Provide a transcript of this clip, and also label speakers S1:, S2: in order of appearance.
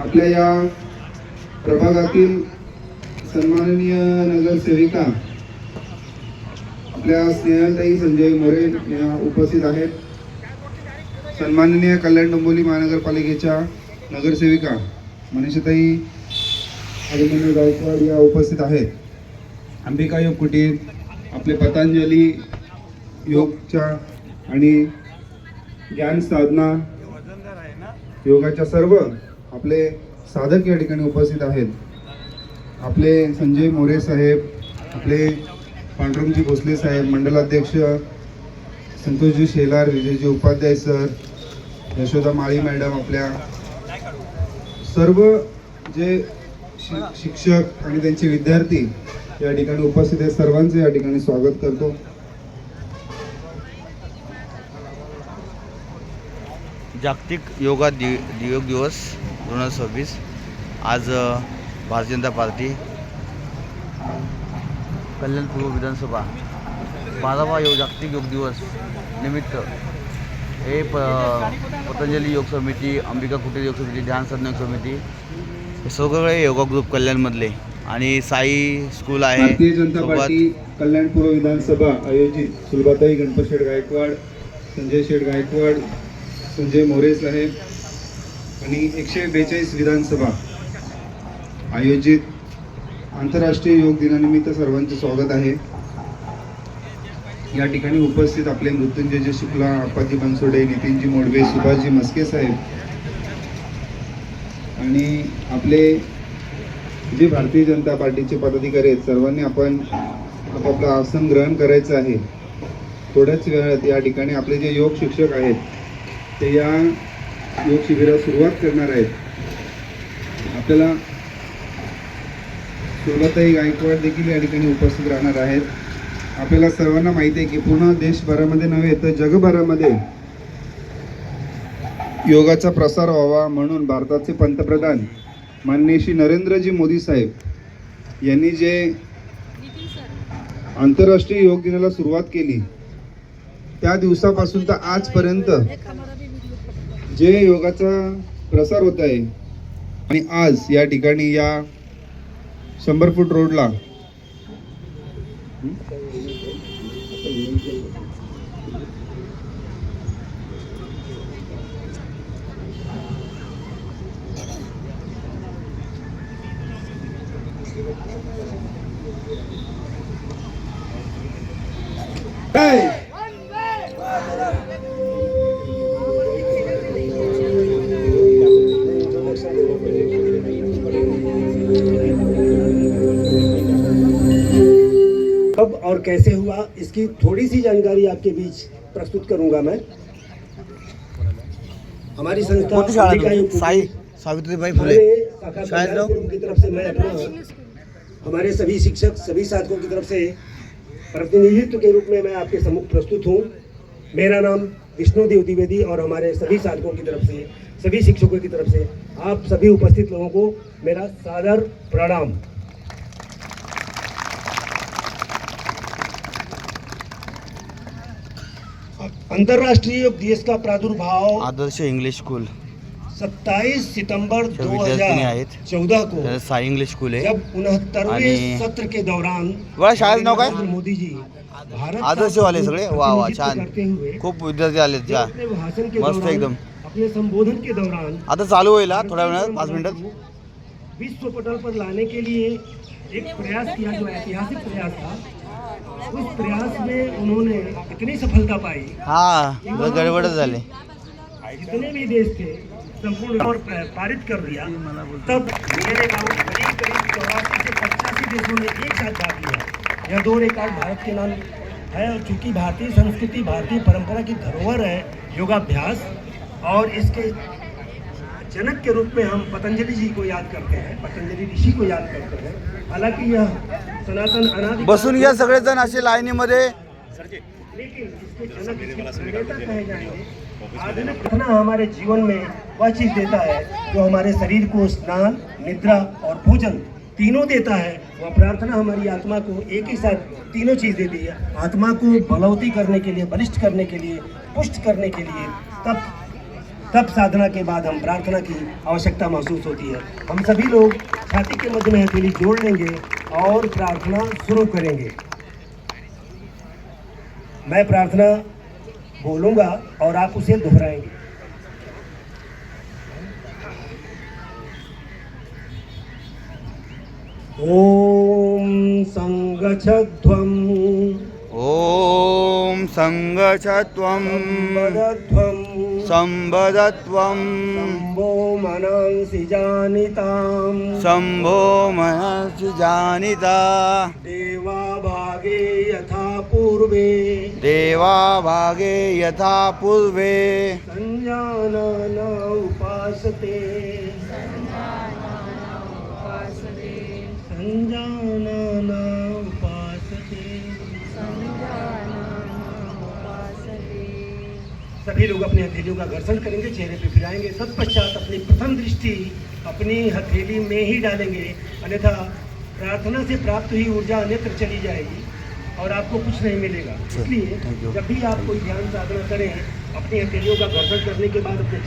S1: आपल्या या प्रभागातील सन्माननीय नगरसेविका आपल्या स्नेहलताई संजय मोरे या उपस्थित आहेत. सन्माननीय कल्याण डोंबिवली महानगरपालिकेच्या नगरसेविका मनीषाताई अभिमन्यू गायकवाड या उपस्थित आहेत. अंबिका योग कुटीर, आपले पतंजली योगच्या आणि ज्ञान साधना योगाच्या सर्व आपले साधक या ठिकाणी उपस्थित आहेत. आपले संजय मोरे साहेब, आपले पांडुरंगजी भोसले साहेब, मंडलाध्यक्ष संतोषजी शेलार, विजयजी उपाध्याय सर, यशोदा माळी मॅडम, आपल्या सर्व जे शिक्षक आणि त्यांचे विद्यार्थी या ठिकाणी उपस्थित आहेत. सर्वांचे या ठिकाणी स्वागत करतो.
S2: जागतिक योगा योग दिवस 2026 आज भारतीय जनता पार्टी कल्याण पूर्व विधानसभा 12वा जागतिक योग दिवस निमित्त हे पतंजली योग समिती, अंबिका कुटीर योग समिती, ध्यान साधना योग समिती हे सगळे योगा ग्रुप कल्याणमधले आणि साई स्कूल आहे.
S1: भारतीय जनता पार्टी कल्याण पूर्व विधानसभा आयोजित सुलभाताई गणपत शेठ गायकवाड, संजय शेठ गायकवाड, संजय मोरे साहेब आणि 142 विधानसभा आयोजित आंतरराष्ट्रीय योग दिनानिमित्त सर्वांचे स्वागत आहे. या ठिकाणी उपस्थित आपले मृत्युंजय शुक्ला, आपाजी बनसोडे, नितीनजी मोडवे, सुभाषजी मस्के साहेब आणि आपले जे भारतीय जनता पार्टीचे पदाधिकारी आहेत, सर्वांनी आपण आपापलं आसन ग्रहण करायचं आहे. थोड्याच वेळात या ठिकाणी आपले जे योग शिक्षक आहेत ते या योग शिबिरास सुरुवात करणार आहेत. आपल्याला सुलभाताई गायकवाड देखील या ठिकाणी उपस्थित राहणार आहेत. आपल्याला सर्वांना माहिती आहे की पूर्ण देशभरामध्ये नव्हे तर जगभरामध्ये योगाचा प्रसार व्हावा म्हणून भारताचे पंतप्रधान माननीय श्री नरेंद्रजी मोदी साहेब यांनी जे आंतरराष्ट्रीय योग दिनाला सुरुवात केली त्या दिवसापासून तर आजपर्यंत जे योगाचा प्रसार होत आहे आणि आज या ठिकाणी या 100 फूट रोडला
S3: कब और कैसे हुआ इसकी थोड़ी सी जानकारी आपके बीच प्रस्तुत करूंगा मैं. हमारी संस्था
S2: साई सावित्रीबाई फुले
S3: की तरफ से मैं अपना हमारे सभी शिक्षक सभी साधकों की तरफ से प्रतिनिधित्व के रूप में मैं आपके सम्मुख प्रस्तुत हूँ. मेरा नाम विष्णुदेव द्विवेदी और हमारे सभी साधकों की तरफ से सभी शिक्षकों की तरफ से आप सभी उपस्थित लोगों को मेरा सादर प्रणाम. अंतर्राष्ट्रीय योग दिवस का प्रादुर्भाव
S2: आदर्श इंग्लिश स्कूल
S3: 27 सितंबर
S2: विद्यार्थी आहेत.
S3: 2014 को
S2: साई इंग्लिश स्कूल आहे.
S3: जब 69वें सत्र के दौरान
S2: शाळेचं नाव काय?
S3: मोदी जी भारत
S2: आदर्श वाले सगळे वा वा छान, खूप विद्यार्थी आले. मस्त एकदम.
S3: अपने संबोधन के दौरान
S2: आता चालू होईल थोड्या वेळात 5 मिनिटात
S3: विश्व पटल पर लाने के लिए एक प्रयास किया जो ऐतिहासिक प्रयास था. उस प्रयास में उन्होंने इतनी सफलता पाई.
S2: गडबडच झाले.
S3: जितने भी देश थे संपूर्ण और पारित कर दिया. तब मेरे गाँव करीब 84 से 85 देशों ने एक साथ भाग लिया. यह 2 रिकॉर्ड भारत के नाम है. और चूंकि भारतीय संस्कृति भारतीय परंपरा की धरोहर है योगाभ्यास, और इसके जनक के रूप में हम पतंजलि जी को याद करते हैं, पतंजलि ऋषि को याद करते हैं. हालांकि यह सनातन अनादि
S2: बसून या सगळेजण असे लाईनीमध्ये.
S3: लेकिन इसके जनक इसके प्रणेता कहे जाएंगे. आधुनिक प्रार्थना हमारे जीवन में वह चीज देता है जो हमारे शरीर को स्नान, निद्रा और भोजन तीनों देता है. वह प्रार्थना हमारी आत्मा को एक ही साथ तीनों चीज देती है. आत्मा को बलवती करने के लिए, बलिष्ठ करने के लिए, पुष्ट करने के लिए. तब तब साधना के बाद हम प्रार्थना की आवश्यकता महसूस होती है। हम सभी लोग छाती के मध्य में हथेली जोड़ लेंगे और प्रार्थना शुरू करेंगे। मैं प्रार्थना बोलूंगा और आप उसे दोहराएंगे। ओम संगच्छध्वम्
S2: ॐ सङ्गच्छत्वं
S3: संवदध्वम्
S2: संवदत्वं
S3: शम्भो मनांसि जानिताम्
S2: शम्भो मनसि जानिता
S3: देवाभागे यथा पूर्वे
S2: देवाभागे यथा पूर्वे
S3: संजानन उपासते संजानन उपासते। सभी लोग अपनी हथेलियों का घर्षण करेंगे, चेहरे पे फिराएंगे। तत्पश्चात अपनी प्रथम दृष्टि अपनी हथेली में ही डालेंगे, अन्यथा प्रार्थना से प्राप्त हुई ऊर्जा अन्यत्र चली जाएगी और आपको कुछ नहीं मिलेगा। इसलिए जब भी आप कोई ध्यान साधना करें, अपनी हथेलियों का घर्षण करने के बाद अपने